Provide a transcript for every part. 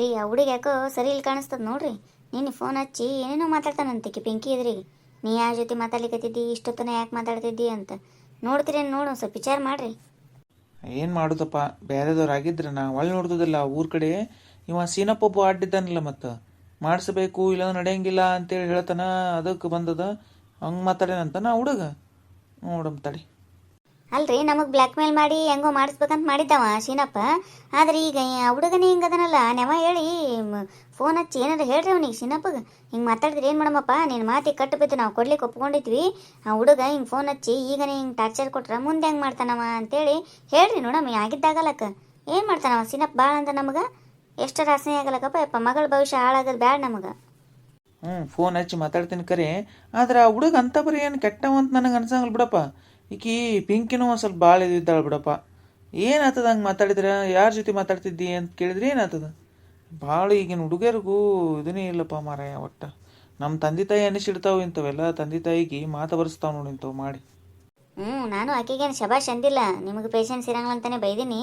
ರೀ ಆ ಹುಡುಗ ಯಾಕೋ ಸರಿ ಇಲ್ಲಿ ಕಾಣಿಸ್ತದ ನೋಡ್ರಿ. ನೀನು ಫೋನ್ ಹಚ್ಚಿ ಏನೇನೋ ಮಾತಾಡ್ತಾನಂತಕ್ಕೆ ಪಿಂಕಿ ಎದುರಿಗೆ. ನೀ ಯಾರ ಜೊತೆ ಮಾತಾಡ್ಲಿಕತ್ತಿದ್ದಿ, ಇಷ್ಟೊತ್ತನ ಯಾಕೆ ಮಾತಾಡ್ತಿದ್ದಿ ಅಂತ ನೋಡ್ತೀರೇನು ನೋಡು, ಸ್ವಲ್ಪ ವಿಚಾರ ಮಾಡ್ರಿ. ಏನು ಮಾಡೋದಪ್ಪ, ಬೇರೆದವ್ರು ಆಗಿದ್ರೆ ನಾ ಒಳ್ಳೆ ನೋಡ್ತದಿಲ್ಲ ಊರ ಕಡೆ. ಇವ ಸೀನಪ್ಪೊಬ್ಬ ಅಡ್ಡಿದ್ದಾನಲ್ಲ, ಮತ್ತು ಮಾಡಿಸ್ಬೇಕು ಇಲ್ಲ ನಡೆಯಂಗಿಲ್ಲ ಅಂತೇಳಿ ಹೇಳ್ತಾನ. ಅದಕ್ಕೆ ಬಂದದ ಹಂಗೆ ಮಾತಾಡೇನಂತ ನಾ ಹುಡುಗ ನೋಡಮ್ ತಡಿ. ಅಲ್ರಿ ನಮಗೆ ಬ್ಲ್ಯಾಕ್ ಮೇಲ್ ಮಾಡಿ ಹೆಂಗೋ ಮಾಡಿಸ್ಬೇಕಂತ ಮಾಡಿದ್ದವ ಶೀನಪ್ಪ. ಆದ್ರೆ ಈಗ ಆ ಹುಡುಗನೇ ಹಿಂಗೆ ಅದನಲ್ಲ, ನೆವ ಹೇಳಿ ಫೋನ್ ಹಚ್ಚಿ ಏನಾರ ಹೇಳ್ರಿ ಅವನಿಗೆ ಶೀನಪ್ಪಗೆ. ಹಿಂಗೆ ಮಾತಾಡಿದ್ರೆ ಏನು ಮಾಡಮ್ಮಪ್ಪ, ನಿನ್ನ ಮಾತಿಗೆ ಕಟ್ಟು ಬಿದ್ದು ನಾವು ಕೊಡ್ಲಿಕ್ಕೆ ಒಪ್ಕೊಂಡಿದ್ವಿ. ಆ ಹುಡುಗ ಹಿಂಗೆ ಫೋನ್ ಹಚ್ಚಿ ಈಗನೇ ಹಿಂಗೆ ಟಾರ್ಚರ್ ಕೊಟ್ರೆ ಮುಂದೆ ಹೆಂಗೆ ಮಾಡ್ತಾನವ ಅಂತೇಳಿ ಹೇಳ್ರಿ ನೋಡಮ್ಮ. ಆಗಿದ್ದಾಗಲಕ್ಕ ಏನು ಮಾಡ್ತಾನವ ಶೀನಪ್ಪ ಭಾಳ ಅಂತ ನಮಗೆ ಎಷ್ಟರ ಅಸಹ್ಯ ಆಗಲಕ್ಕಪ್ಪ. ಯಪ್ಪ ಮಗಳ ಭವಿಷ್ಯ ಹಾಳಾಗೋದು ಬ್ಯಾಡ ನಮಗೆ. ಫೋನ್ ಹಚ್ಚಿ ಮಾತಾಡ್ತೀನಿ ಕರೆ, ಆದ್ರೆ ಆ ಹುಡುಗ ಅಂತ ಬರೀ ಏನು ಕೆಟ್ಟವ ಅಂತ ನನಗೆ ಅನ್ಸಂಗಲ್ಲ ಬಿಡಪ್ಪ. ಈಕಿ ಪಿಂಕಿನೂ ಒಂದು ಸ್ವಲ್ಪ ಭಾಳ ಇದ್ದಾಳೆ ಬಿಡಪ್ಪ. ಏನಾಗ್ತದ ಹಂಗೆ ಮಾತಾಡಿದ್ರೆ? ಯಾರ ಜೊತೆ ಮಾತಾಡ್ತಿದ್ದಿ ಅಂತ ಕೇಳಿದ್ರೆ ಏನಾಗ್ತದ? ಭಾಳ ಈಗಿನ ಹುಡುಗರಿಗೂ ಇದನ್ನೇ ಇಲ್ಲಪ್ಪ ಮಾರಾಯ. ಒಟ್ಟು ನಮ್ಮ ತಂದೆ ತಾಯಿ ಅನಿಸಿಡ್ತಾವೆ ಇಂಥವೆಲ್ಲ. ತಂದೆ ತಾಯಿಗೆ ಮಾತು ಬರ್ಸ್ತಾವೆ ನೋಡಿ ಇಂಥವು ಮಾಡಿ. ನಾನು ಆಕೆಗೇನು ಶಬಾಷ್ ಅಂದಿಲ್ಲ, ನಿಮಗೆ ಪೇಷನ್ಸ್ ಇರಂಗಿಲ್ಲ ಅಂತಾನೆ ಬೈದೀನಿ.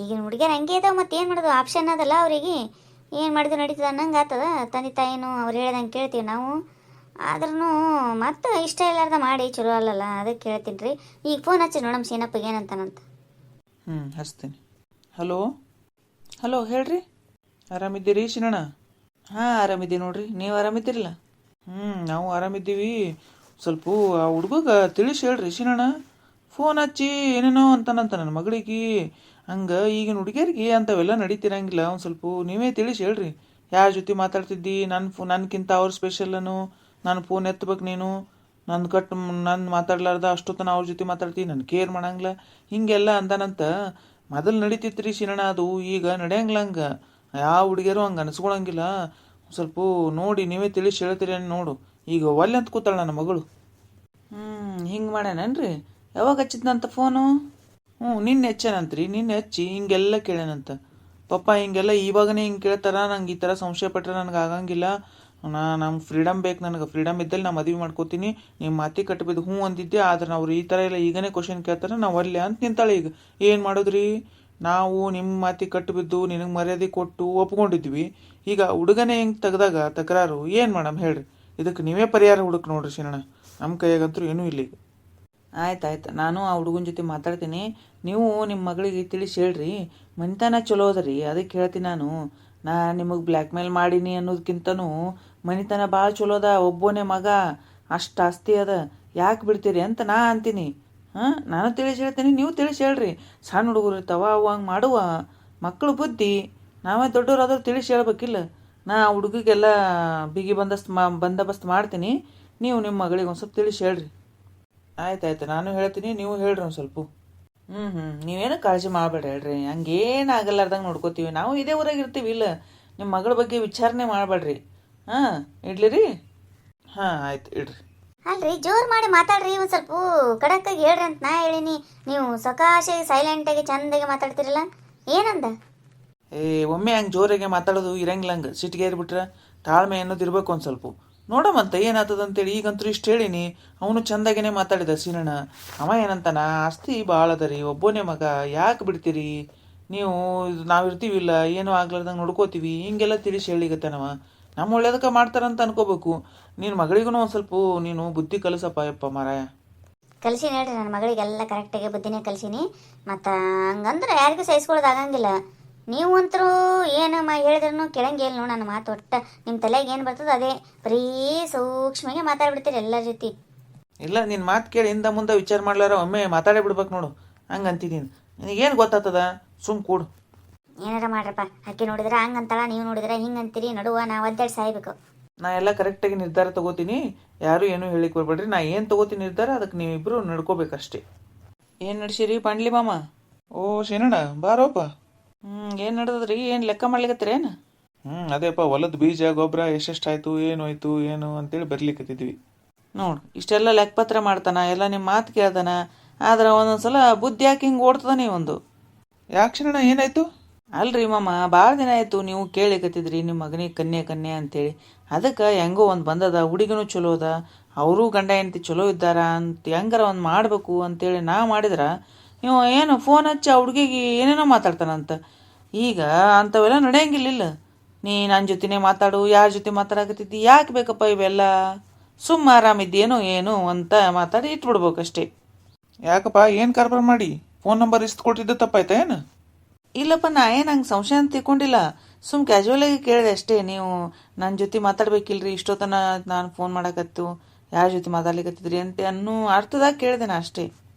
ಈಗಿನ ಹುಡುಗಿಯರು ಹಂಗೆ ಇದಾವೆ, ಮತ್ತೆ ಏನು ಮಾಡೋದು, ಆಪ್ಷನ್ ಅದಲ್ಲ ಅವರಿಗೆ. ಏನು ಮಾಡಿದ್ರು ನಡೀತದೆ ಅನ್ನಂಗೆ ಆಗ್ತದ. ತಂದೆ ತಾಯಿನೂ ಅವ್ರು ಹೇಳ್ದಂಗೆ ಕೇಳ್ತೀವಿ ನಾವು. ಆದ್ರೂ ಮತ್ತೆ ಇಷ್ಟ ಇಲ್ಲಾರ್ದ ಮಾಡಿ ಚಲೋ ಅಲ್ಲಲ್ಲ, ಅದಕ್ಕೆ ಕೇಳ್ತೀನಿ ರೀ. ಈಗ ಫೋನ್ ಹಚ್ಚಿ ನೋಡಮ್ಮ ಶೀನಪ್ಪಗೆ ಏನಂತಾನಂತ. ಹಚ್ತೀನಿ. ಹಲೋ ಹಲೋ, ಹೇಳ್ರಿ. ಆರಾಮಿದ್ದೀರಿ ಶಿನಣ್ಣ? ಹಾಂ ಆರಾಮಿದ್ದೀವಿ ನೋಡ್ರಿ, ನೀವು ಆರಾಮಿದ್ದೀರಲ್ಲ? ನಾವು ಆರಾಮಿದ್ದೀವಿ. ಸ್ವಲ್ಪ ಆ ಹುಡುಗ ತಿಳಿಸಿ ಹೇಳ್ರಿ ಶಿನಣ್ಣ. ಫೋನ್ ಹಚ್ಚಿ ಏನೇನೋ ಅಂತಾನಂತ ನನ್ನ ಮಗಳಿಗೆ. ಹಂಗೆ ಈಗಿನ ಹುಡುಗಿಯರಿಗೆ ಅಂಥವೆಲ್ಲ ನಡೀತಿರಂಗಿಲ್ಲ. ಒಂದು ಸ್ವಲ್ಪ ನೀವೇ ತಿಳಿಸಿ ಹೇಳ್ರಿ. ಯಾರ ಜೊತೆ ಮಾತಾಡ್ತಿದ್ದಿ? ನನ್ಕಿಂತ ಅವ್ರು ಸ್ಪೆಷಲ್ಲನು. ನಾನು ಫೋನ್ ಎತ್ತಬೇಕು, ನೀನು ನಾನು ಮಾತಾಡ್ಲಾರ್ದ ಅಷ್ಟೊತ್ತನ ಅವ್ರ ಜೊತೆ ಮಾತಾಡ್ತೀನಿ, ನಾನು ಕೇರ್ ಮಾಡಂಗಿಲ್ಲ, ಹಿಂಗೆಲ್ಲ ಅಂದಾನಂತ. ಮೊದಲು ನಡೀತಿತ್ತು ರೀ ಶಿನಣ್ಣ ಅದು, ಈಗ ನಡೆಯಂಗಿಲ್ಲ ಹಂಗೆ. ಯಾವ ಹುಡುಗಿಯರು ಹಂಗೆ ಅನಿಸ್ಕೊಳಂಗಿಲ್ಲ. ಸ್ವಲ್ಪ ನೋಡಿ ನೀವೇ ತಿಳಿಸಿ ಹೇಳ್ತೀರಿ ನೋಡು. ಈಗ ಒಲ್ಲೆ ಅಂತ ಕೂತಾಳ ನನ್ನ ಮಗಳು. ಹಿಂಗೆ ಮಾಡ್ಯಾನನ್ರಿ? ಯಾವಾಗ ಹಚ್ಚಿದ್ನಂತ ಫೋನು? ನಿನ್ನೆ ಹಚ್ಚಾನಂತ್ರಿ. ನಿನ್ನೆ ಹಚ್ಚಿ ಹಿಂಗೆಲ್ಲ ಕೇಳ್ಯಾನಂತ. ಪಪ್ಪ ಹಿಂಗೆಲ್ಲ ಇವಾಗನೇ ಹಿಂಗೆ ಕೇಳ್ತಾರ, ನಂಗೆ ಈ ಥರ ಸಂಶಯ ಪಟ್ರೆ ನನಗೆ ಆಗಂಗಿಲ್ಲ. ನಮ್ಗೆ ಫ್ರೀಡಮ್ ಬೇಕು, ನನಗೆ ಫ್ರೀಡಮ್ ಇದ್ದಲ್ಲಿ ನಾ ಮದುವೆ ಮಾಡ್ಕೋತೀನಿ. ನಿಮ್ಮ ಮಾತಿ ಕಟ್ಟಬಿದ್ದು ಅಂದಿದ್ದೆ, ಆದ್ರೆ ಅವ್ರು ಈ ಥರ ಎಲ್ಲ ಈಗನೇ ಕ್ವಶನ್ ಕೇಳ್ತಾರೆ, ನಾವು ಅಲ್ಲೇ ಅಂತ ನಿಂತಾಳೆ. ಈಗ ಏನು ಮಾಡೋದ್ರಿ? ನಾವು ನಿಮ್ಮ ಮಾತಿ ಕಟ್ಟಬಿದ್ದು ನಿನಗೆ ಮರ್ಯಾದೆ ಕೊಟ್ಟು ಒಪ್ಕೊಂಡಿದ್ವಿ. ಈಗ ಹುಡುಗನೇ ಹಿಂಗೆ ತೆಗ್ದಾಗ ತಕರಾರು ಏನು ಮಾಡಮ್ ಹೇಳ್ರಿ? ಇದಕ್ಕೆ ನೀವೇ ಪರಿಹಾರ ಹುಡುಕ್ ನೋಡ್ರಿ ಶಿನಣ್ಣ. ನಮ್ಮ ಕೈಯಾಗಂತೂ ಏನೂ ಇಲ್ಲ ಈಗ. ಆಯ್ತು, ನಾನು ಆ ಹುಡುಗನ ಜೊತೆ ಮಾತಾಡ್ತೀನಿ. ನೀವು ನಿಮ್ಮ ಮಗಳಿಗೆ ತಿಳಿಸಿ ಹೇಳ್ರಿ. ಮನಿತನ ಚಲೋ ಅದ ರೀ, ಅದಕ್ಕೆ ಹೇಳ್ತೀನಿ ನಾನು. ನಿಮಗೆ ಬ್ಲ್ಯಾಕ್ ಮೇಲ್ ಮಾಡೀನಿ ಅನ್ನೋದಕ್ಕಿಂತನೂ ಮನಿತನ ಭಾಳ ಚಲೋ ಅದ. ಒಬ್ಬನೇ ಮಗ, ಅಷ್ಟು ಆಸ್ತಿ ಅದ, ಯಾಕೆ ಬಿಡ್ತೀರಿ ಅಂತ ನಾ ಅಂತೀನಿ. ನಾನು ತಿಳಿಸಿ ಹೇಳ್ತೀನಿ, ನೀವು ತಿಳಿಸಿ ಹೇಳ್ರಿ. ಸಣ್ಣ ಹುಡುಗರು ಇರ್ತಾವ, ಅವು ಹಂಗೆ ಮಾಡುವ ಮಕ್ಕಳು ಬುದ್ಧಿ. ನಾವೇ ದೊಡ್ಡವರಾದ್ರೂ ತಿಳಿಸಿ ಹೇಳ್ಬೇಕಿಲ್ಲ. ನಾ ಹುಡುಗಿಗೆಲ್ಲ ಬಿಗಿ ಬಂದೋಬಸ್ತ್ ಮಾಡ್ತೀನಿ. ನೀವು ನಿಮ್ಮ ಮಗಳಿಗೆ ಒಂದು ಸ್ವಲ್ಪ ತಿಳಿಸಿ ಹೇಳ್ರಿ. ಆಯ್ತು, ನಾನು ಹೇಳ್ತೀನಿ, ನೀವು ಹೇಳ್ರಿ ಒಂದು ಸ್ವಲ್ಪ. ನೀವೇನು ಕಾಳಜಿ ಮಾಡಬೇಡ ಹೇಳ್ರಿ. ಹಂಗೇನು ಆಗಲ್ಲಾರ್ದಂಗೆ ನೋಡ್ಕೋತೀವಿ ನಾವು. ಇದೇ ಊರಾಗ ಇರ್ತೀವಿ. ಇಲ್ಲ, ನಿಮ್ಮ ಮಗಳ ಬಗ್ಗೆ ವಿಚಾರಣೆ ಮಾಡಬೇಡ್ರಿ. ಇಡ್ಲಿ ರೀ? ಆಯ್ತು ಇಡ್ರಿ. ಅಲ್ರಿ ಜೋರು ಮಾಡಿ ಮಾತಾಡ್ರಿ, ಒಂದು ಸ್ವಲ್ಪ ಕಡಕ್ಕಾಗಿ ಹೇಳ್ರಿ ಅಂತ ನಾ ಹೇಳಿನಿ. ನೀವು ಸಕಾಶಾಗಿ ಸೈಲೆಂಟಾಗಿ ಚಂದಾಗಿ ಮಾತಾಡ್ತಿರಲ್ಲ, ಏನಂದ? ಒಮ್ಮೆ ಹಂಗೆ ಜೋರಾಗೆ ಮಾತಾಡೋದು ಇರಂಗಿಲ್ಲ. ಹಂಗೆ ಸಿಟ್ಟಿಗೆ ಏರ್ಬಿಟ್ರೆ ತಾಳ್ಮೆ ಅನ್ನೋದು ಇರ್ಬೇಕು ಒಂದು ಸ್ವಲ್ಪ. ನೋಡಮಂತ ಏನಾಗ್ತದಂತೇಳಿ. ಈಗಂತೂ ಇಷ್ಟು ಹೇಳಿನಿ. ಅವನು ಚಂದಾಗೇನೆ ಮಾತಾಡಿದ ಸೀನಣ್ಣ. ಅವ ಏನಂತಾನ, ಆಸ್ತಿ ಭಾಳ ಅದ ರೀ, ಒಬ್ಬನೇ ಮಗ, ಯಾಕೆ ಬಿಡ್ತೀರಿ ನೀವು? ನಾವಿರ್ತೀವಿಲ್ಲ, ಏನೂ ಆಗ್ಲಾರ್ದಂಗೆ ನೋಡ್ಕೋತೀವಿ, ಹಿಂಗೆಲ್ಲ ತಿಳಿಸಿ ಹೇಳಿಗತ್ತಾನವ. ನಮ್ಮ ಒಳ್ಳೇದಕ್ಕೆ ಮಾಡ್ತಾರಂತ ಅನ್ಕೋಬೇಕು. ನಿನ್ನ ಮಗಳಿಗೂ ಒಂದು ಸ್ವಲ್ಪ ನೀನು ಬುದ್ಧಿ ಕಲಿಸಪ್ಪ ಯಪ್ಪ ಮಾರಾಯ. ಕಲಿಸಿನಿ ಹೇಳ್ರಿ, ನನ್ನ ಮಗಳಿಗೆಲ್ಲ ಕರೆಕ್ಟಾಗಿ ಬುದ್ಧಿನೇ ಕಲಿಸಿನಿ. ಮತ್ತು ಹಂಗಂದ್ರೆ ಯಾರಿಗೂ ಸಹಿಸ್ಕೊಳ್ಳೋದು ಆಗಂಗಿಲ್ಲ. ನೀವು ಅಂತರೂ ಏನು ಹೇಳಿದ್ರೂ ಕೇಳಂಗೆ ಇಲ್ಲ. ನನ್ನ ಮಾತು ಒಟ್ಟು ನಿಮ್ಮ ತಲೆಗೆ ಏನು ಬರ್ತದೆ ಅದೇ ಬರೀ ಸೂಕ್ಷ್ಮಗೆ ಮಾತಾಡ್ಬಿಡ್ತೀರಿ ಎಲ್ಲರ ಜೊತೆ. ಇಲ್ಲ, ನಿನ್ನ ಮಾತು ಕೇಳಿ ಹಿಂದೆ ಮುಂದೆ ವಿಚಾರ ಮಾಡ್ಲಾರ ಒಮ್ಮೆ ಮಾತಾಡೇ ಬಿಡ್ಬೇಕು ನೋಡು. ಹಂಗೆ ಅಂತಿದ್ದೀನಿ. ನಿನಗೇನು ಗೊತ್ತಾಗ್ತದ? ಸುಮ್ ಕೂಡು. ಏನಾರ ಮಾಡ್ರಪ್ಪ. ಅಕ್ಕಿ ನೋಡಿದ್ರೆ ಹಂಗಂತಳ, ನೀವು ನೋಡಿದ್ರೆ ಹಿಂಗೆ ಅಂತೀರಿ. ನಡುವ ನಾವು ಒದ್ದಾಡಿ ಸಾಯ್ಬೇಕು. ನಾ ಎಲ್ಲ ಕರೆಕ್ಟಾಗಿ ನಿರ್ಧಾರ ತಗೋತೀನಿ. ಯಾರು ಏನೂ ಹೇಳಿಕ್ ಬರ್ಬೇಡ್ರಿ. ನಾ ಏನು ತಗೋತೀನಿ ನಿರ್ಧಾರ, ಅದಕ್ಕೆ ನೀವಿಬ್ಬರು ನಡ್ಕೋಬೇಕಷ್ಟೇ. ಏನು ನಡ್ಸಿರಿ ಪಾಂಡ್ಲಿ ಮಾಮ? ಓ ಶೇನಣ್ಣ ಬಾರೋಪ್ಪ. ಏನು ನಡೆದ್ರಿ? ಏನು ಲೆಕ್ಕ ಮಾಡ್ಲಿಕತ್ತೀರೇನು? ಅದೇಪ್ಪ, ಹೊಲದ ಬೀಜ ಗೊಬ್ಬರ ಎಷ್ಟೆಷ್ಟಾಯ್ತು, ಏನಾಯ್ತು ಏನು ಅಂತೇಳಿ ಬರ್ಲಿಕ್ಕತ್ತಿದ್ವಿ. ನೋಡು, ಇಷ್ಟೆಲ್ಲ ಲೆಕ್ಕಪತ್ರ ಮಾಡ್ತಾನ, ಎಲ್ಲ ನಿಮ್ಮ ಮಾತು ಕೇಳ್ತಾನ. ಆದ್ರೆ ಒಂದೊಂದ್ಸಲ ಬುದ್ಧಿ ಯಾಕೆ ಹಿಂಗೆ ಓಡ್ತದ ನೀವೊಂದು? ಯಾಕೆ ಶರಣ ಏನಾಯ್ತು? ಅಲ್ರಿ ಮಾಮ, ಭಾಳ ದಿನ ಆಯಿತು ನೀವು ಕೇಳಿಕತ್ತಿದ್ರಿ ನಿಮ್ಮ ಮಗನಿಗೆ ಕನ್ಯೆ ಅಂತೇಳಿ. ಅದಕ್ಕೆ ಹೆಂಗೋ ಒಂದು ಬಂದದ, ಹುಡುಗಿನೂ ಚಲೋ ಅದ, ಅವರೂ ಗಂಡ ಹೆಂಡತಿ ಚಲೋ ಇದ್ದಾರ ಅಂತ ಹೆಂಗಾರ ಒಂದು ಮಾಡಬೇಕು ಅಂತೇಳಿ ನಾ ಮಾಡಿದ್ರೆ ನೀವು ಏನು ಫೋನ್ ಹಚ್ಚಿ ಆ ಹುಡುಗಿಗೆ ಏನೇನೋ ಮಾತಾಡ್ತಾನಂತ. ಈಗ ಅಂಥವೆಲ್ಲ ನಡೆಯಂಗಿಲ್ಲ. ನೀ ನನ್ನ ಜೊತೆನೇ ಮಾತಾಡು, ಯಾರ ಜೊತೆ ಮಾತಾಡಕತ್ತಿದ್ದಿ, ಯಾಕೆ ಬೇಕಪ್ಪ ಇವೆಲ್ಲ? ಸುಮ್ಮ ಆರಾಮಿದ್ದೇನೋ ಏನು ಅಂತ ಮಾತಾಡಿ ಇಟ್ಬಿಡ್ಬೇಕಷ್ಟೇ. ಯಾಕಪ್ಪ ಏನು ಕಾರ್ಬಾರ್ ಮಾಡಿ ಫೋನ್ ನಂಬರ್ ಇಸ್ದು ಕೊಟ್ಟಿದ್ದ ತಪ್ಪಾಯ್ತಾ ಏನು? ಇಲ್ಲಪ್ಪ, ನಾ ಏನು ಹಂಗೆ ಸಂಶಯ ಅಂತ ತಿಳ್ಕೊಂಡಿಲ್ಲ. ಸುಮ್ ಕ್ಯಾಶುವಲಾಗಿ ಕೇಳಿದೆ ಅಷ್ಟೇ. ನೀವು ನನ್ನ ಜೊತೆ ಮಾತಾಡ್ಬೇಕಿಲ್ರಿ ಇಷ್ಟೊತ್ತನ ನಾನು ಫೋನ್ ಮಾಡಕತ್ತು, ಯಾರ ಜೊತೆ ಮಾತಾಡ್ಲಿಕತ್ತಿದ್ರಿ ಅಂತ ಅನ್ನೋ ಅರ್ಥದಾಗ ಕೇಳಿದೆ ನಾ ಅಷ್ಟೇ.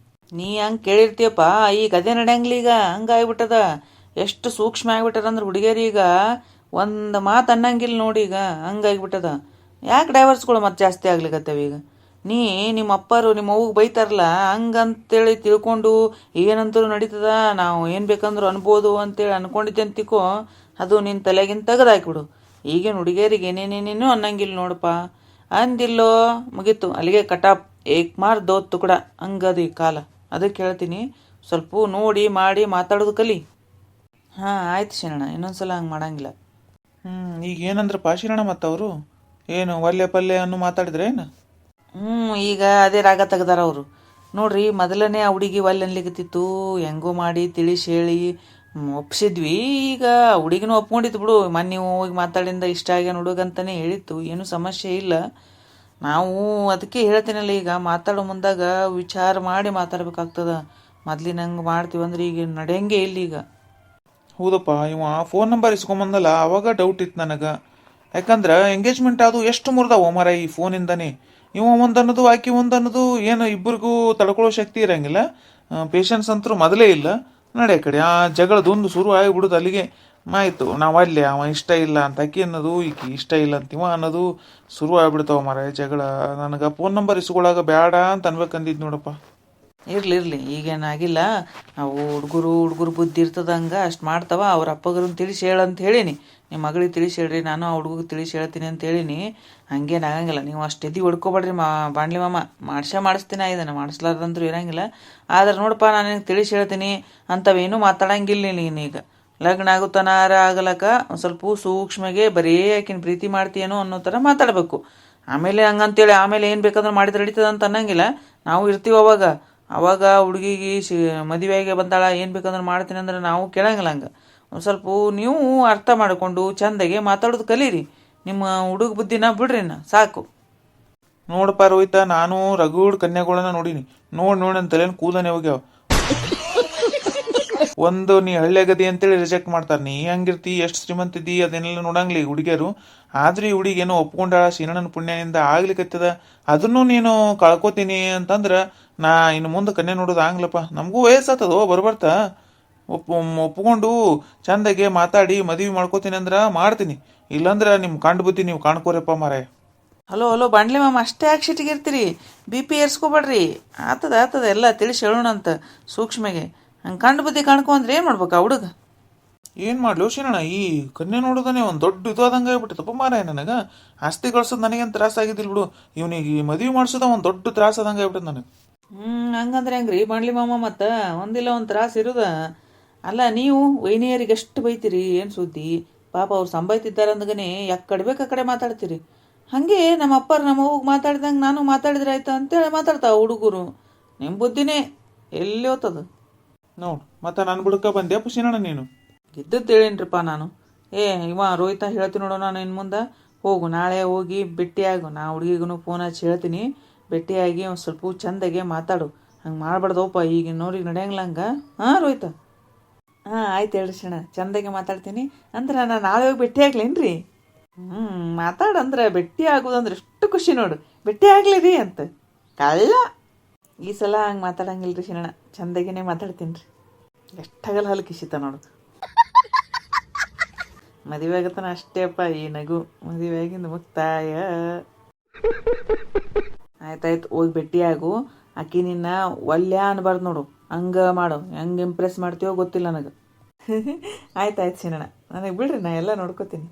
ನೀ ಹಂಗೆ ಕೇಳಿರ್ತೀಯಪ್ಪ, ಈಗ ಅದೇ ನಡೆಯಂಗಿಲ್ಲ, ಈಗ ಹಂಗಾಗ್ಬಿಟ್ಟದ. ಎಷ್ಟು ಸೂಕ್ಷ್ಮ ಆಗ್ಬಿಟ್ಟದಂದ್ರೆ ಹುಡುಗಿಯರೀಗ ಒಂದು ಮಾತು ಅನ್ನಂಗಿಲ್ಲ ನೋಡಿ, ಈಗ ಹಂಗಾಗ್ಬಿಟ್ಟದ. ಯಾಕೆ ಡೈವರ್ಸ್ಗಳು ಮತ್ತೆ ಜಾಸ್ತಿ ಆಗ್ಲಿಕತ್ತವ ಈಗ? ನೀ ನಿಮ್ಮ ಅಪ್ಪರು ನಿಮ್ಮ ಅವ್ಗೆ ಬೈತಾರಲ್ಲ, ಹಂಗಂತೇಳಿ ತಿಳ್ಕೊಂಡು ಏನಂತರೂ ನಡೀತದ, ನಾವು ಏನು ಬೇಕಂದ್ರೂ ಅನ್ಬೋದು ಅಂತೇಳಿ ಅನ್ಕೊಂಡಿದ್ದೆ ಅಂತಿಕೋ, ಅದು ನಿನ್ನ ತಲೆಗಿಂತ ತೆಗೆದಾಕಿಬಿಡು. ಈಗಿನ ಹುಡುಗಿಯರಿಗೆ ಏನೇನೇನೇನೋ ಅನ್ನಂಗಿಲ್ಲ ನೋಡಪ್ಪ. ಅಂದಿಲ್ಲೋ ಮುಗೀತು, ಅಲ್ಲಿಗೆ ಕಟಾಪ್, ಏಕ್ ಮಾರ್ ದೋತ್ತು ಕೂಡ. ಹಂಗದು ಈ ಕಾಲ. ಅದಕ್ಕೆ ಹೇಳ್ತೀನಿ, ಸ್ವಲ್ಪ ನೋಡಿ ಮಾಡಿ ಮಾತಾಡೋದು ಕಲಿ. ಹಾಂ ಆಯ್ತು ಶರಣ, ಇನ್ನೊಂದ್ಸಲ ಹಂಗೆ ಮಾಡಂಗಿಲ್ಲ. ಈಗ ಏನಂದ್ರಪ್ಪ ಶಿರಣ ಮತ್ತವರು ಏನು ಒಲ್ಲೆ ಪಲ್ಲೆ ಅನ್ನು ಮಾತಾಡಿದ್ರೆ ಏನು? ಈಗ ಅದೇ ರಾಗ ತೆಗ್ದಾರ ಅವರು. ನೋಡ್ರಿ, ಮೊದಲನೇ ಆ ಹುಡುಗಿ ಒಲ್ಲೆ ಅನ್ಲಿಕತ್ತಿತ್ತು, ಹೆಂಗೋ ಮಾಡಿ ತಿಳಿಸಿ ಹೇಳಿ ಒಪ್ಸಿದ್ವಿ. ಈಗ ಹುಡುಗಿನೂ ಒಪ್ಕೊಂಡಿತ್ತು ಬಿಡು, ಮೊನ್ನೆ ನೀವು ಹೋಗಿ ಮಾತಾಡಿಂದ ಇಷ್ಟ ಆಗ್ಯಾನ ಹುಡುಗಂತಾನೆ ಹೇಳಿತ್ತು, ಏನೂ ಸಮಸ್ಯೆ ಇಲ್ಲ. ನಾವು ಅದಕ್ಕೆ ಹೇಳ್ತೀನಲ್ಲ, ಈಗ ಮಾತಾಡೋ ಮುಂದಾಗ ವಿಚಾರ ಮಾಡಿ ಮಾತಾಡ್ಬೇಕಾಗ್ತದ. ಮೊದ್ಲಿನಂಗೆ ಮಾಡ್ತೀವಂದ್ರೆ ಈಗ ನಡೆಯಂಗೆ ಇಲ್ಲ ಈಗ. ಹೌದಪ್ಪ, ಇವ ಫೋನ್ ನಂಬರ್ ಇಸ್ಕೊಂಬಂದಲ್ಲ, ಅವಾಗ ಡೌಟ್ ಇತ್ತು ನನಗೆ. ಯಾಕಂದ್ರೆ ಎಂಗೇಜ್ಮೆಂಟ್ ಅದು ಎಷ್ಟು ಮುರಿದಾವ ಮರ ಈ ಫೋನಿಂದನೇ. ಇವ ಒಂದನ್ನೋದು ಆಕಿ ಒಂದನ್ನೋದು, ಏನು ಇಬ್ಬರಿಗೂ ತಡ್ಕೊಳ್ಳೋ ಶಕ್ತಿ ಇರಂಗಿಲ್ಲ, ಪೇಷನ್ಸ್ ಅಂತರೂ ಮೊದಲೇ ಇಲ್ಲ. ನಡೆ ಕಡೆ ಆ ಜಗಳದೊಂದು ಶುರು ಆಗಿಬಿಡುದು ಅಲ್ಲಿಗೆ. ಆಯಿತು, ನಾವು ಅಲ್ಲೇ ಅವ ಇಷ್ಟ ಇಲ್ಲ ಅಂತ ಆಕಿ ಅನ್ನೋದು, ಈಕಿ ಇಷ್ಟ ಇಲ್ಲ ಅಂತಿವ ಅನ್ನೋದು ಶುರು ಆಗ್ಬಿಡ್ತಾವ ಮರ ಜಗಳ. ನನಗೆ ಫೋನ್ ನಂಬರ್ ಇಸ್ಕೊಳಾಗ ಬೇಡ ಅಂತ ಅನ್ಬೇಕಂದಿದ್ದು ನೋಡಪ್ಪ. ಇರಲಿ ಈಗೇನಾಗಿಲ್ಲ. ನಾವು ಹುಡುಗರು ಬುದ್ಧಿ ಇರ್ತದ, ಹಂಗೆ ಅಷ್ಟು ಮಾಡ್ತಾವ. ಅವ್ರ ಅಪ್ಪಗರನ್ನ ತಿಳಿಸಿ ಹೇಳಂತ ಹೇಳೀನಿ, ನಿಮ್ಮ ಮಗಳಿಗೆ ತಿಳಿಸಿ ಹೇಳ್ರಿ, ನಾನು ಆ ಹುಡುಗಿಗೆ ತಿಳಿಸಿ ಹೇಳ್ತೀನಿ ಅಂತ ಹೇಳೀನಿ. ಹಂಗೇನು ಆಗಂಗಿಲ್ಲ, ನೀವು ಅಷ್ಟು ಎದ್ದು ಹೊಡ್ಕೊಬೇಡ್ರಿ. ಬಾಣ್ಲಿ ಮಾಮ ಮಾಡಿಸ್ತೀನಿ, ಇದನ್ನು ಮಾಡಿಸ್ಲಾರ್ದಂದ್ರೂ ಇರಂಗಿಲ್ಲ. ಆದ್ರೆ ನೋಡಪ್ಪ, ನಾನು ನಿನಗೆ ತಿಳಿಸಿ ಹೇಳ್ತೀನಿ, ಅಂಥವೇನೂ ಮಾತಾಡಂಗಿಲ್ಲ ನೀನೀಗ. ಲಗ್ನ ಆಗುತ್ತಾನಾರ ಆಗಲಕ್ಕ ಒಂದು ಸ್ವಲ್ಪ ಸೂಕ್ಷ್ಮಗೆ ಬರೀ ಆಕಿನ ಪ್ರೀತಿ ಮಾಡ್ತೀಯೇನೋ ಅನ್ನೋ ಥರ ಮಾತಾಡಬೇಕು. ಆಮೇಲೆ ಹಂಗಂತೇಳಿ ಆಮೇಲೆ ಏನು ಬೇಕಾದ್ರೂ ಮಾಡಿದ್ರೆ ನಡೀತದ ಅಂತ ಅನ್ನಂಗಿಲ್ಲ. ನಾವು ಇರ್ತೀವಿ ಅವಾಗ ಹುಡುಗಿಗೆ ಮದುವೆಗೆ ಬಂದಾಳ, ಏನು ಬೇಕಂದ್ರೆ ಮಾಡ್ತೀನಿ ಅಂದ್ರೆ ನಾವು ಕೇಳಂಗಿಲ್ಲ. ಹಂಗೆ ಒಂದು ಸ್ವಲ್ಪ ನೀವು ಅರ್ಥ ಮಾಡಿಕೊಂಡು ಚಂದಾಗೆ ಮಾತಾಡೋದು ಕಲೀರಿ. ನಿಮ್ಮ ಹುಡುಗ ಬುದ್ಧಿನ ಬಿಡ್ರಿ ಸಾಕು. ನೋಡಪ್ಪ ರೋಹಿತ, ನಾನು ರಗೂಡ್ ಕನ್ಯಾಗಳನ್ನ ನೋಡೀನಿ. ನೋಡಿ ನನ್ನ ತಲೆನ ಕೂದಲೇ ಹೋಗ್ಯಾವ. ಒಂದು ನೀ ಹಳ್ಳಿಯಾಗದಿ ಅಂತೇಳಿ ರಿಜೆಕ್ಟ್ ಮಾಡ್ತಾರೆ. ನೀ ಹಂಗಿರ್ತಿ, ಎಷ್ಟು ಶ್ರೀಮಂತಿದ್ದಿ ಅದನ್ನೆಲ್ಲ ನೋಡಂಗಿಲ್ಲ ಈ ಹುಡುಗಿಯರು. ಆದ್ರೆ ಈ ಹುಡುಗೇನೋ ಒಪ್ಕೊಂಡಾಳ, ಶೀನಣ್ಣನ ಪುಣ್ಯನಿಂದ ಆಗ್ಲಿಕ್ಕತ್ತದ. ಅದನ್ನು ನೀನು ಕಳ್ಕೊತೀನಿ ಅಂತಂದ್ರೆ ನಾ ಇನ್ನು ಮುಂದೆ ಕನ್ಯೆ ನೋಡೋದು ಆಗ್ಲಪ್ಪ. ನಮಗೂ ವಯಸ್ಸಾತದೋ ಬರ್ಬರ್ತಾ. ಒಪ್ಕೊಂಡು ಚಂದಾಗೆ ಮಾತಾಡಿ ಮದುವೆ ಮಾಡ್ಕೋತೀನಿ ಅಂದ್ರೆ ಮಾಡ್ತೀನಿ, ಇಲ್ಲಾಂದ್ರೆ ನಿಮ್ಮ ಕಂಡು ಬುದ್ಧಿ ನೀವು ಕಾಣ್ಕೋರಪ್ಪ ಮಾರಾಯ. ಹಲೋ ಬಾಂಡ್ಲಿ ಮಾಮ, ಅಷ್ಟೇ ಆಕ್ಷಿಟಿಗಿರ್ತೀರಿ, ಬಿ ಪಿ ಏರ್ಸ್ಕೊಬೇಡ್ರಿ. ಆತದ ಎಲ್ಲ ತಿಳಿಸಿ ಹೇಳೋಣಂತ ಸೂಕ್ಷ್ಮಗೆ. ಹಂಗೆ ಕಂಡು ಬುದ್ಧಿ ಕಾಣ್ಕೊ ಅಂದ್ರೆ ಏನು ಮಾಡ್ಬೇಕಾ ಹುಡುಗ? ಏನು ಮಾಡ್ಲು ಶೀನಣ್ಣ, ಈ ಕನ್ಯೆ ನೋಡೋದನ್ನೇ ಒಂದು ದೊಡ್ಡ ಇದು ಆದಂಗೆ ಆಗ್ಬಿಟ್ಟಪ್ಪ ಮಾರಾಯ. ನನಗೆ ಆಸ್ತಿ ಗಳಿಸೋದು ನನಗೇನು ತ್ರಾಸ ಆಗಿದ್ದಿಲ್ಲ ಬಿಡು, ಇವನಿಗೆ ಈ ಮದುವೆ ಮಾಡಿಸೋದ ಒಂದು ದೊಡ್ಡ ತ್ರಾಸ ಆದಂಗೆ ಆಗ್ಬಿಟ್ಟದ ನನಗೆ. ಹಂಗಂದ್ರೆ ಹೆಂಗ್ರಿ ಬಾಂಡ್ಲಿ ಮಾಮ, ಮತ್ತು ಒಂದಿಲ್ಲ ಒಂದು ತ್ರಾಸ ಇರೋದ. ಅಲ್ಲ, ನೀವು ವೈನಿಯರಿಗೆ ಎಷ್ಟು ಬೈತೀರಿ, ಏನು ಸುದ್ದಿ? ಪಾಪ ಅವ್ರು ಸಂಬೈತಿದ್ದಾರೆ ಅಂದಗನೆ ಯಾಕಡೆ ಬೇಕು ಆ ಕಡೆ ಮಾತಾಡ್ತೀರಿ. ಹಾಗೆ ನಮ್ಮ ಅಪ್ಪರು ನಮ್ಮ ಹೋಗಿ ಮಾತಾಡ್ದಂಗೆ ನಾನು ಮಾತಾಡಿದ್ರೆ ಆಯ್ತು ಅಂತೇಳಿ ಮಾತಾಡ್ತಾವ ಹುಡುಗರು. ನಿಮ್ಮ ಬುದ್ಧಿನೇ ಎಲ್ಲಿ ಹೋಗ್ತದ ನೋಡು. ಮತ್ತು ನಾನು ಬುಡಕ ಬಂದೆ ಪುಷಿನಣ್ಣ, ನೀನು ಇದ್ದದ್ದು ಹೇಳೇನ್ರಿಪ್ಪ ನಾನು. ಇವ ರೋಹಿತ ಹೇಳ್ತೀನಿ ನೋಡೋ, ನಾನು ಇನ್ನು ಮುಂದೆ ಹೋಗು, ನಾಳೆ ಹೋಗಿ ಭೇಟಿಯಾಗು. ನಾ ಹುಡುಗಿಗೂ ಫೋನ್ ಹಚ್ಚಿ ಹೇಳ್ತೀನಿ, ಭೇಟಿಯಾಗಿ ಒಂದು ಸ್ವಲ್ಪ ಚಂದಾಗೆ ಮಾತಾಡು. ಹಂಗೆ ಮಾಡ್ಬಾರ್ದವಪ್ಪ, ಈಗ ನೋಡಿಗೆ ನಡೆಯಂಗಿಲ್ಲ ಹಂಗೆ. ಹಾಂ ರೋಹಿತ? ಹಾಂ ಆಯ್ತು ಹೇಳ್ರಿ ಶಣ್ಣ, ಚಂದಾಗೆ ಮಾತಾಡ್ತೀನಿ. ಅಂದ್ರೆ ನಾನು ನಾಳೆ ಹೋಗಿ ಭೇಟಿ ಆಗ್ಲೇನ್ರಿ? ಮಾತಾಡಂದ್ರೆ ಭೇಟಿ ಆಗೋದಂದ್ರೆ ಎಷ್ಟು ಖುಷಿ ನೋಡು. ಭೇಟಿ ಆಗ್ಲಿ ರೀ ಅಂತ ಕಳ್ಳ. ಈ ಸಲ ಹಂಗೆ ಮಾತಾಡಂಗಿಲ್ರಿ ಶಣ್ಣ, ಚಂದಾಗಿನೇ ಮಾತಾಡ್ತೀನಿ ರೀ. ಎಷ್ಟಾಗಲ್ಲ ಹಲ್ಕಿಸಿತ ನೋಡು. ಮದುವೆ ಆಗತ್ತನ ಅಷ್ಟೇ ಅಪ್ಪ ಈ ನಗು, ಮದುವೆ ಆಗಿಂದ ಮುಕ್ತಾಯ. ಆಯ್ತಾಯ್ತು, ಹೋಗಿ ಭೇಟಿ ಆಗು. ಆಕಿ ನಿನ್ನ ಒಲ್ಯ ಅನ್ಬಾರ್ದು ನೋಡು, ಹಂಗೆ ಮಾಡು. ಹೆಂಗೆ ಇಂಪ್ರೆಸ್ ಮಾಡ್ತೀವೋ ಗೊತ್ತಿಲ್ಲ ನನಗೆ. ಆಯ್ತಾಯ್ತು ಶೀನಣ್ಣ, ನನಗೆ ಬಿಡ್ರಿ, ನಾ ಎಲ್ಲ ನೋಡ್ಕೋತೀನಿ.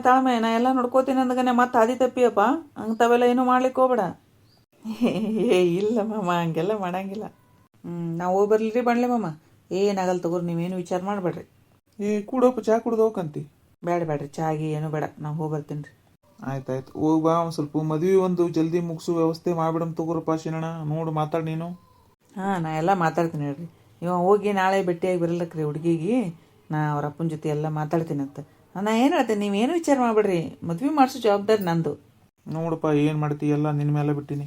ತಾಳ್ಮೆ, ನಾ ಎಲ್ಲ ನೋಡ್ಕೋತೀನಿ ಅಂದಗನೆ ಮತ್ತೆ ಹಾದಿ ತಪ್ಪಿಯಪ್ಪ. ಹಂಗೆ ತಾವೆಲ್ಲ ಏನೂ ಮಾಡ್ಲಿಕ್ಕೆ ಹೋಗ್ಬೇಡ. ಇಲ್ಲ ಮಾಮ, ಹಂಗೆಲ್ಲ ಮಾಡಂಗಿಲ್ಲ. ನಾವು ಹೋಗಿ ಬರ್ಲಿರಿ ಬಾಣ್ಲೆ ಮಾಮ. ಏನಾಗಲ್ಲ ತಗೋರಿ, ನೀವೇನು ವಿಚಾರ ಮಾಡಬೇಡ್ರಿ. ಕೂಡೋಪ, ಚಾ ಕುಡ್ದು ಹೋಗಂತಿ? ಬೇಡ್ರಿ, ಚಾಗಿ ಏನು ಬೇಡ, ನಾವು ಹೋಗಿ ಬರ್ತೀನಿ ರೀ. ಆಯ್ತಾಯ್ತು, ಹೋಗಿ ಬಾ. ಒಂದು ಸ್ವಲ್ಪ ಮದುವೆ ಒಂದು ಜಲ್ದಿ ಮುಗಿಸೋ ವ್ಯವಸ್ಥೆ ಮಾಡ್ಬಿಡಮ್ ತಗೋರಪ್ಪ ಶೀನಣ್ಣ. ನೋಡು ಮಾತಾಡಿ ನೀನು. ಹಾಂ, ನಾ ಎಲ್ಲ ಮಾತಾಡ್ತೀನಿ ಹೇಳ್ರಿ. ಇವ ಹೋಗಿ ನಾಳೆ ಭೇಟಿಯಾಗಿ ಬರಲಕ್ರಿ ಹುಡುಗಿಗೆ. ನಾ ಅವ್ರ ಅಪ್ಪನ ಜೊತೆ ಎಲ್ಲ ಮಾತಾಡ್ತೀನಿ ಅಂತ. ನಾ ಏನು ಹೇಳ್ತೇನೆ ನೀವೇನು ವಿಚಾರ ಮಾಡಬೇಡ್ರಿ, ಮದ್ವೆ ಮಾಡಿಸೋ ಜವಾಬ್ದಾರಿ ನಂದು. ನೋಡಪ್ಪ ಏನು ಮಾಡ್ತಿ ಎಲ್ಲ ನಿನ್ನ ಮೇಲೆ ಬಿಟ್ಟಿನಿ.